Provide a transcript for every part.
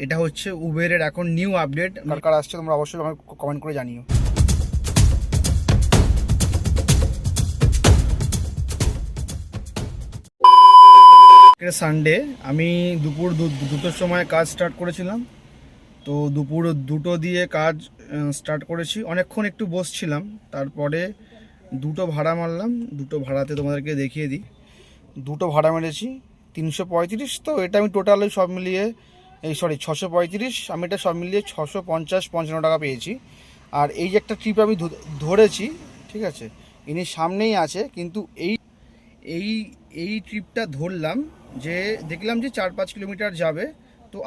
এটা হচ্ছে উবেরের এখন নিউ আপডেট। কার কার আসছে তোমরা অবশ্যই আমাকে কমেন্ট করে জানিও। সানডে আমি দুপুর দুটোর সময় কাজ স্টার্ট করেছিলাম। তো দুপুর দুটো দিয়ে কাজ স্টার্ট করেছি, অনেকক্ষণ একটু বসছিলাম, তারপরে দুটো ভাড়া মারলাম। দুটো ভাড়াতে তোমাদেরকে দেখিয়ে দিই। দুটো ভাড়া মেরেছি 335। তো এটা আমি টোটাল সব মিলিয়ে 635, আমি এটা সব মিলিয়ে 650-55 টাকা পেয়েছি। আর এই যে একটা ট্রিপ আমি ধরেছি, ঠিক আছে, ইনি সামনেই আছে, কিন্তু এই এই এই ট্রিপটা ধরলাম যে দেখলাম যে 4-5 কিলোমিটার যাবে। তো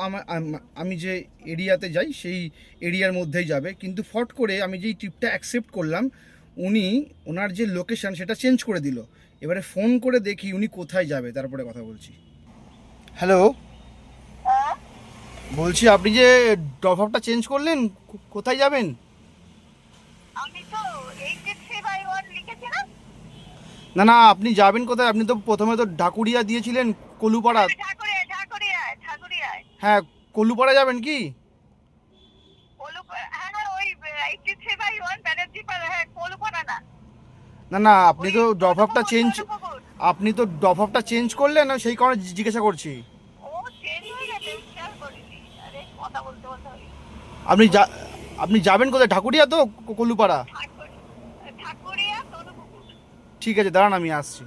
আমি যে এরিয়াতে যাই সেই এরিয়ার মধ্যেই যাবে, কিন্তু ফট করে আমি যেই ট্রিপটা অ্যাকসেপ্ট করলাম ওনার যে লোকেশান সেটা চেঞ্জ করে দিল। এবারে ফোন করে দেখি উনি কোথায় যাবে, তারপরে কথা বলছি। হ্যালো, বলছি আপনি যে ড্রপ অফটা চেঞ্জ করলেন, কোথায় যাবেন? আমি তো 83/1 লিখেছি না। না না, আপনি যাবেন কোথায়? আপনি তো প্রথমে তো ঢাকুরিয়া দিয়েছিলেন, কলুপাড়া। ঠাকুরিয়ায়। হ্যাঁ, কলুপাড়া যাবেন কি? হ্যাঁ, ওই 83/1 ব্যানার্জি পাড়া। হ্যাঁ, কলুপাড়া না। না না, আপনি তো ড্রপ অফটা চেঞ্জ করলেন, সেই কারণে জিজ্ঞাসা করছি। ও চেঞ্জ হয়ে গেছে, খেয়াল করিনি। আরে কথা বলতে বলতে আপনি আপনি যাবেন কোথায়? ঢাকুরিয়া তো কলুপাড়া? ঠাকুরিয়া তরুপুকুর। ঠিক আছে, দাঁড়ান আমি আসছি।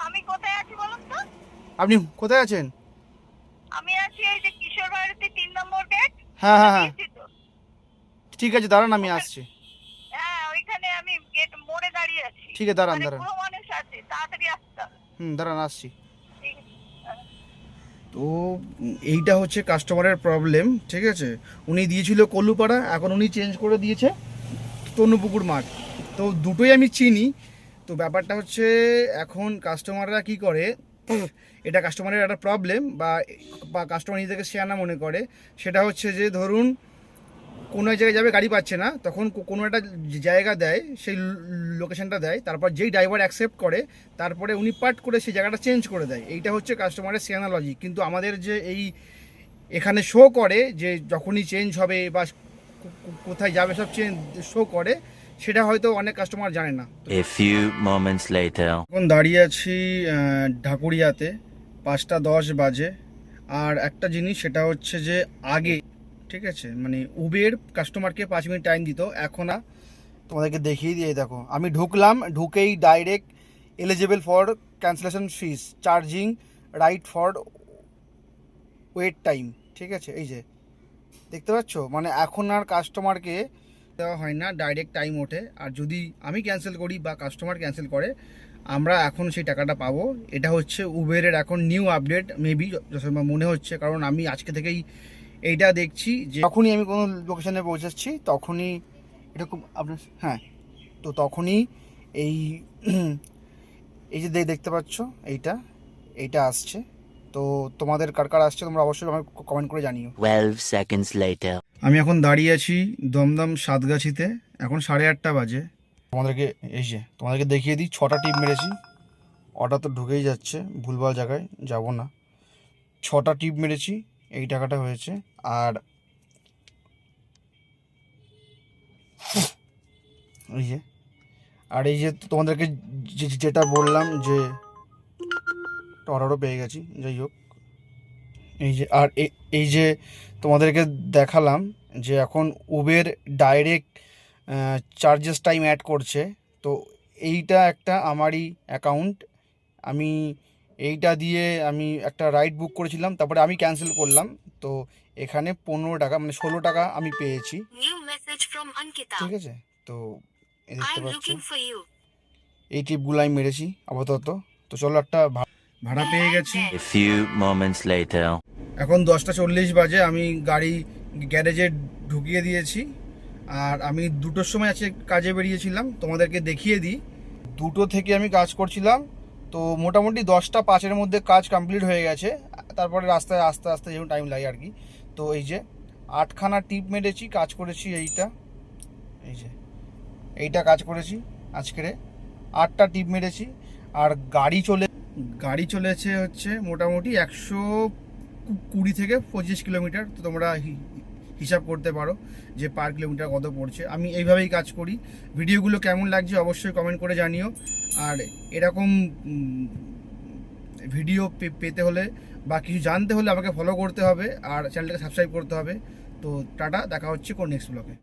আমি কোথায় আছি বলুন তো? আপনি কোথায় আছেন? আমি আছি এই যে কিশোর ভারতী 3 নম্বর গেট। হ্যাঁ হ্যাঁ হ্যাঁ, ঠিক আছে, দাঁড়ান আমি আসছি। হ্যাঁ, ওইখানে আমি গেট মোড়ে দাঁড়িয়ে আছি। ঠিক আছে, দাঁড়ান। পুরো মানুষ আছে, তাড়াতাড়ি আসতে হবে। দাঁড়ান আসছি। ঠিক আছে। তো এইটা হচ্ছে কাস্টমারের প্রবলেম, ঠিক আছে। উনি দিয়েছিল কলুপাড়া, এখন উনি চেঞ্জ করে দিয়েছে তনুপুকুর মাঠ। তো দুটোই আমি চিনি। তো ব্যাপারটা হচ্ছে এখন কাস্টমাররা কি করে, এটা কাস্টমারের একটা প্রবলেম বা কাস্টমার নিজেকে শেয়ানা মনে করে। সেটা হচ্ছে যে ধরুন কোনো এক জায়গায় যাবে, গাড়ি পাচ্ছে না, তখন কোনো একটা জায়গা দেয়, সেই লোকেশনটা দেয়, তারপর যেই ড্রাইভার অ্যাকসেপ্ট করে তারপরে উনি পার্ট করে সেই জায়গাটা চেঞ্জ করে দেয়। এইটা হচ্ছে কাস্টমারের শেয়ানা লজিক। কিন্তু আমাদের যে এখানে শো করে যে যখনই চেঞ্জ হবে বা কোথায় যাবে সব চেঞ্জ শো করে, সেটা হয়তো অনেক কাস্টমার জানে না। A few moments later. এখন দাঁড়িয়ে আছি ঢাকুরিয়াতে, 5:10 বাজে। আর একটা জিনিস সেটা হচ্ছে যে আগে, ঠিক আছে, মানে উবের কাস্টমারকে 5 মিনিট টাইম দিত, এখন তোমাদেরকে দেখিয়ে দিয়ে দেখো, আমি ঢুকেই direct eligible for cancellation fees, charging right for wait time, ঠিক আছে। এই যে দেখতে পাচ্ছ, মানে এখন আর কাস্টমারকে দেওয়া হয় না, ডাইরেক্ট টাইম ওঠে। আর যদি আমি ক্যান্সেল করি বা কাস্টমার ক্যান্সেল করে, আমরা এখন সেই টাকাটা পাবো। এটা হচ্ছে উবেরের এখন নিউ আপডেট, মেবি যতক্ষণ মনে হচ্ছে, কারণ আমি আজকে থেকেই এইটা দেখছি যে যখনই আমি কোনো লোকেশানে পৌঁছাচ্ছি তখনই এরকম আপনার, হ্যাঁ, তো তখনই এই এই যে দেখতে পাচ্ছ এইটা আসছে। তো তোমাদের কার কার আসছে তোমরা অবশ্যই আমাকে কমেন্ট করে জানিও। 12 seconds later. আমি এখন দাঁড়িয়ে আছি দমদম সাতগাছিতে, এখন 8:30 বাজে। তোমাদেরকে দেখিয়ে দিই, 6টা টিপ মেরেছি। অর্ডার তো ঢুকেই যাচ্ছে, ভুলভাল জায়গায় যাব না। 6টা টিপ মেরেছি, এই টাকাটা হয়েছে। আর এই যে তোমাদেরকে যেটা বললাম যে অর্ডারও পেয়ে গেছি, যাই হোক। এই যে তোমাদেরকে দেখালাম যে এখন Uber direct charges time add করছে। তো এইটা একটা আমারই অ্যাকাউন্ট, আমি এইটা দিয়ে আমি একটা রাইড বুক করেছিলাম, তারপরে আমি ক্যান্সেল করলাম। তো এখানে 15 টাকা, মানে 16 টাকা আমি পেয়েছি, ঠিক আছে। তো এই দেখতে পাচ্ছ, এই টিপগুলো আমি মেরেছি আপাতত। তো চলো, একটা ভাড়া পেয়ে গেছি। A few moments later. এখন 10:40 বাজে, আমি গাড়ি গ্যারেজে ঢুকিয়ে দিয়েছি। আর আমি 2টোর সময় আছে কাজে বেরিয়েছিলাম, তোমাদেরকে দেখিয়ে দিই। 2টো থেকে আমি কাজ করছিলাম, তো মোটামুটি 10:05-এর মধ্যে কাজ কমপ্লিট হয়ে গেছে। তারপরে রাস্তায় আস্তে আস্তে যেমন টাইম লাগে আর কি। তো এই যে 8খানা টিপ মেরেছি, কাজ করেছি। এইটা কাজ করেছি আজকের, 8টা টিপ মেরেছি। আর গাড়ি চলেছে হচ্ছে মোটামুটি 20 থেকে 25 কিলোমিটার। তো তোমরা হিসাব করতে পারো যে পার কিলোমিটার কত পড়ছে। আমি এইভাবেই কাজ করি। ভিডিওগুলো কেমন লাগছে অবশ্যই কমেন্ট করে জানিও। আর এরকম ভিডিও পেতে হলে বা কিছু জানতে হলে আমাকে ফলো করতে হবে আর চ্যানেলটাকে সাবস্ক্রাইব করতে হবে। তো টাটা, দেখা হচ্ছে কোন নেক্সট ব্লগে।